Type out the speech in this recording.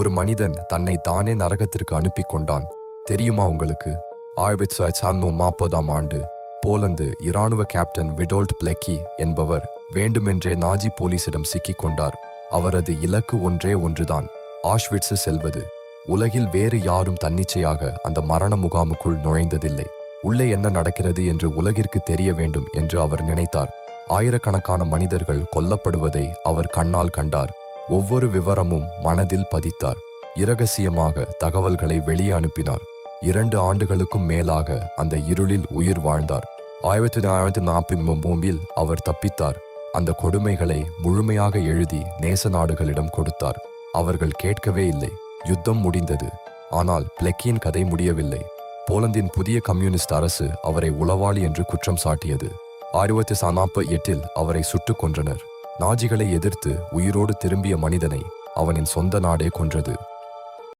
ஒரு மனிதன் தன்னை தானே நரகத்திற்கு அனுப்பி கொண்டான். தெரியுமா உங்களுக்கு? 1940ஆம் ஆண்டு போலந்து இராணுவ கேப்டன் விடோல்ட் பிளெக்கி என்பவர் வேண்டுமென்றே நாஜி போலீசிடம் சிக்கிக் கொண்டார். அவரது இலக்கு ஒன்றுதான், ஆஷ்விட்சு செல்வது. உலகில் வேறு யாரும் தன்னிச்சையாக அந்த மரண முகாமுக்குள் நுழைந்ததில்லை. உள்ளே என்ன நடக்கிறது என்று உலகிற்கு தெரிய வேண்டும் என்று அவர் நினைத்தார். ஆயிரக்கணக்கான மனிதர்கள் கொல்லப்படுவதை அவர் கண்ணால் கண்டார். ஒவ்வொரு விவரமும் மனதில் பதித்தார். இரகசியமாக தகவல்களை வெளியே அனுப்பினார். 2 ஆண்டுகளுக்கும் மேலாக அந்த இருளில் உயிர் வாழ்ந்தார். 1943 அவர் தப்பித்தார். அந்த கொடுமைகளை முழுமையாக எழுதி நேச நாடுகளிடம் கொடுத்தார். அவர்கள் கேட்கவே இல்லை. யுத்தம் முடிந்தது. ஆனால் பிளெக்கியின் கதை முடியவில்லை. போலந்தின் புதிய கம்யூனிஸ்ட் அரசு அவரை உளவாளி என்று குற்றம் சாட்டியது. 1948 அவரை சுட்டுக் கொன்றனர். நாஜிகளை எதிர்த்து உயிரோடு திரும்பிய மனிதனை அவனின் சொந்த நாடே கொன்றது.